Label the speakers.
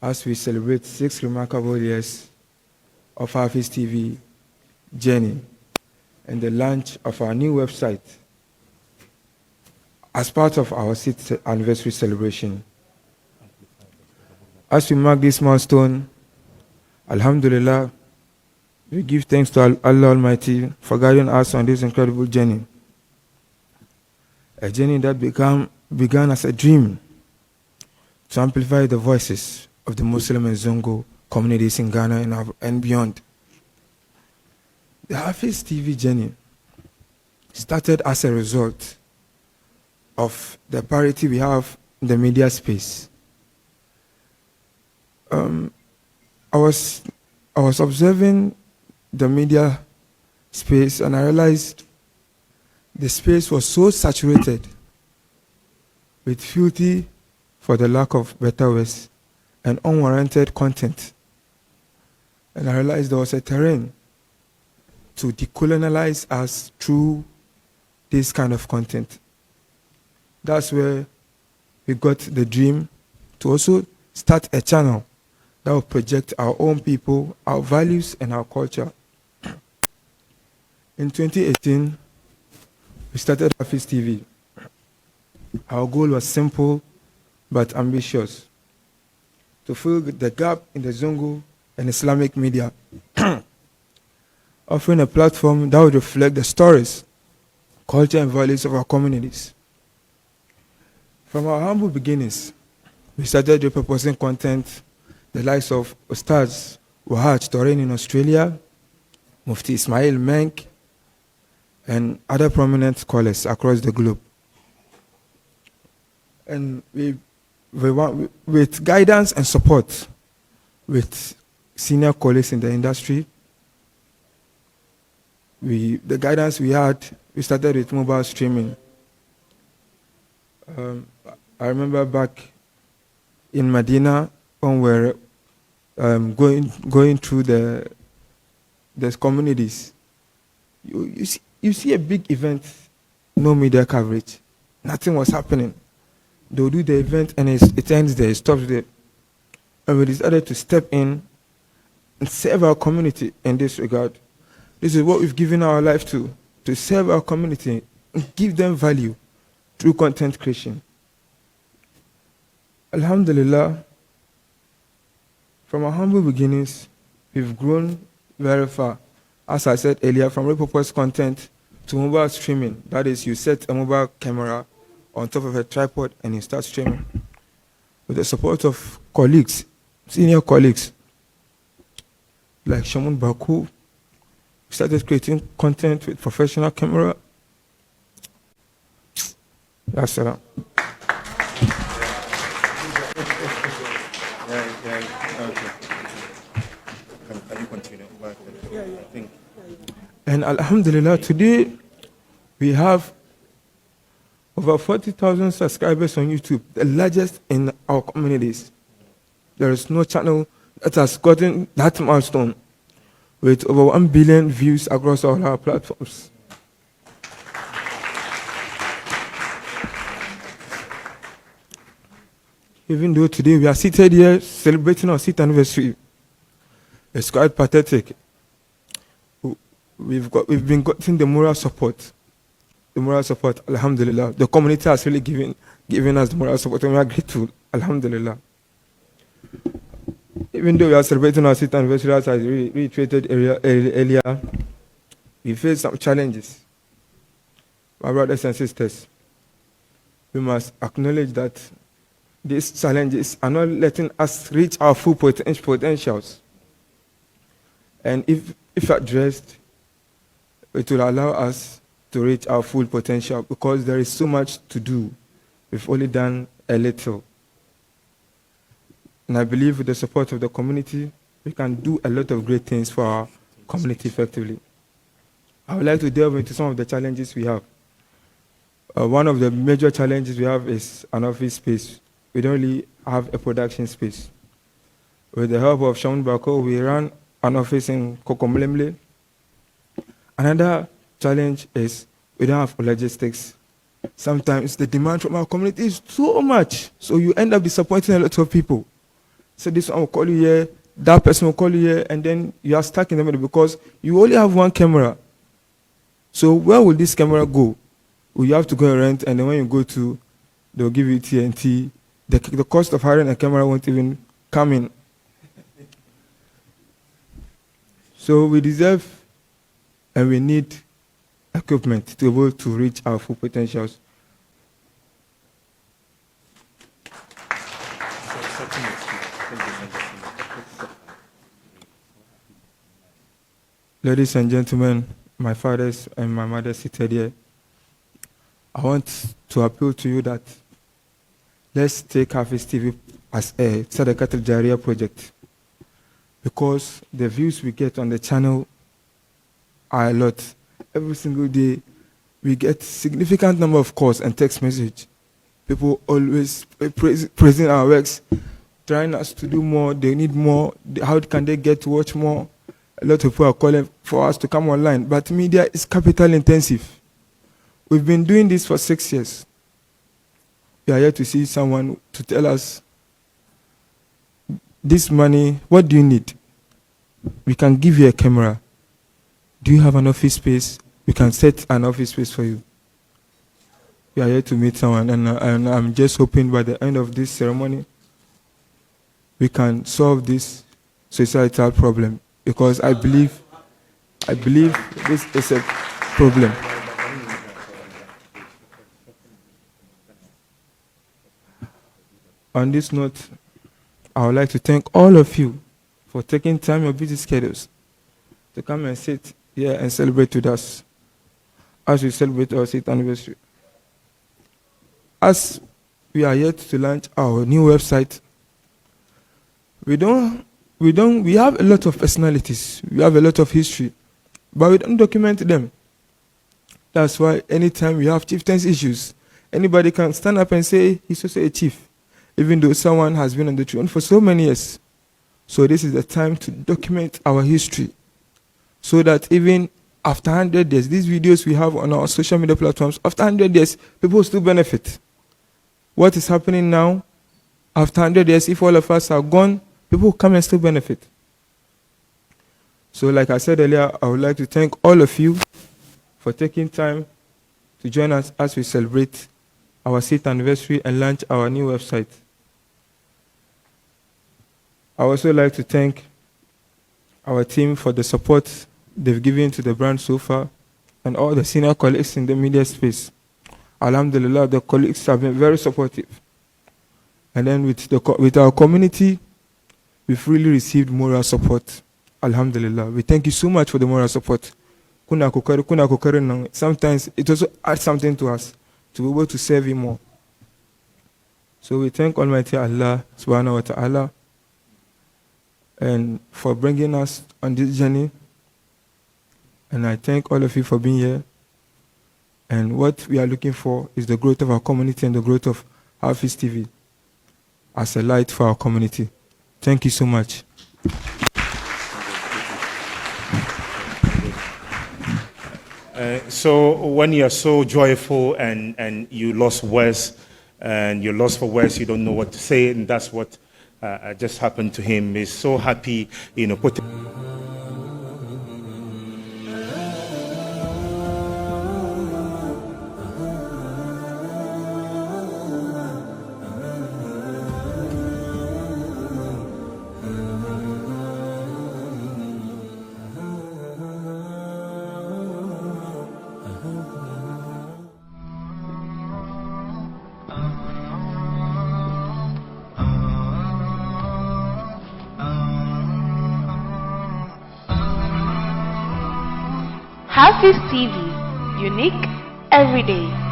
Speaker 1: as we celebrate 6 remarkable years of Hafiz TV journey and the launch of our new website as part of our 6th anniversary celebration. As we mark this milestone, Alhamdulillah, we give thanks to Allah Almighty for guiding us on this incredible journey. A journey that began as a dream to amplify the voices of the Muslim and Zongo communities in Ghana and beyond. The Hafiz TV journey started as a result of the parity we have in the media space. I was observing the media space and I realized the space was so saturated with filthy, for the lack of better words, and unwarranted content. And I realized there was a terrain to decolonialize us through this kind of content. That's where we got the dream to also start a channel that will project our own people, our values, and our culture. In 2018, we started Hafiz TV. Our goal was simple but ambitious: to fill the gap in the Zongo and Islamic media, offering a platform that would reflect the stories, culture, and values of our communities. From our humble beginnings, we started repurposing content, the likes of Ustaz Wahaj Torain in Australia, Mufti Ismail Menk, and other prominent scholars across the globe. And we want, with guidance and support with senior colleagues in the industry, the guidance we had, we started with mobile streaming. I remember back in Medina when we were going through the communities. You see a big event, no media coverage. Nothing was happening. They'll do the event and it ends there, it stops there. And we decided to step in and serve our community in this regard. This is what we've given our life to serve our community and give them value through content creation. Alhamdulillah, from our humble beginnings, we've grown very far. As I said earlier, from repurposed content to mobile streaming. That is, you set a mobile camera on top of a tripod and you start streaming. With the support of colleagues, senior colleagues, like Shamun Baku, we started creating content with professional camera. That's salam. And Alhamdulillah, today we have over 40,000 subscribers on YouTube, the largest in our communities. There is no channel that has gotten that milestone, with over 1 billion views across all our platforms. Even though today we are seated here celebrating our 6th anniversary, it's quite pathetic. We've been getting the moral support. The moral support, alhamdulillah. The community has really given us the moral support, and we are grateful, alhamdulillah. Even though we are celebrating our 6th anniversary, as I reiterated earlier, we face some challenges. My brothers and sisters, we must acknowledge that these challenges are not letting us reach our full potentials. And if addressed, it will allow us to reach our full potential, because there is so much to do. We've only done a little. And I believe with the support of the community, we can do a lot of great things for our community effectively. I would like to delve into some of the challenges we have. One of the major challenges we have is an office space. We don't really have a production space. With the help of Shaun Bako, we run an office in Kokomlemle. Another challenge is we don't have logistics. Sometimes the demand from our community is so much, so you end up disappointing a lot of people. So this one will call you here, that person will call you here, and then you are stuck in the middle because you only have one camera. So where will this camera go? Well, you have to go and rent, and then when you go to, they'll give you TNT. The cost of hiring a camera won't even come in. So we deserve and we need equipment to be able to reach our full potentials. Ladies and gentlemen, my fathers and my mother seated here, I want to appeal to you that let's take Hafiz TV as a Sadaqat al-Jariyah project, because the views we get on the channel are a lot. Every single day, we get significant number of calls and text message. People always praising our works, trying us to do more. They need more. How can they get to watch more? A lot of people are calling for us to come online, but media is capital intensive. We've been doing this for 6 years. We are here to see someone to tell us, this money, what do you need? We can give you a camera. Do you have an office space? We can set an office space for you. We are here to meet someone, and I'm just hoping by the end of this ceremony, we can solve this societal problem, because I believe this is a problem. On this note, I would like to thank all of you for taking time in your busy schedules to come and sit here and celebrate with us as we celebrate our 6th anniversary. As we are yet to launch our new website, we have a lot of personalities, we have a lot of history, but we don't document them. That's why anytime we have chieftains issues, anybody can stand up and say he's also a chief, even though someone has been on the throne for so many years. So this is the time to document our history, so that even after 100 years, these videos we have on our social media platforms, after 100 years, people still benefit. What is happening now, after 100 years, if all of us are gone, people come and still benefit. So like I said earlier, I would like to thank all of you for taking time to join us as we celebrate our 6th anniversary and launch our new website. I would also like to thank our team for the support they've given to the brand so far, and all the senior colleagues in the media space. Alhamdulillah, the colleagues have been very supportive. And then with our community, we've really received moral support. Alhamdulillah. We thank you so much for the moral support. Sometimes it also adds something to us to be able to serve you more. So we thank Almighty Allah subhanahu wa ta'ala and for bringing us on this journey. And I thank all of you for being here. And what we are looking for is the growth of our community and the growth of Hafiz TV as a light for our community. Thank you so much.
Speaker 2: So when you're so joyful and you lost words, and you're lost for words, you don't know what to say, and that's what just happened to him. He's so happy,
Speaker 3: Hafiz TV, unique every day.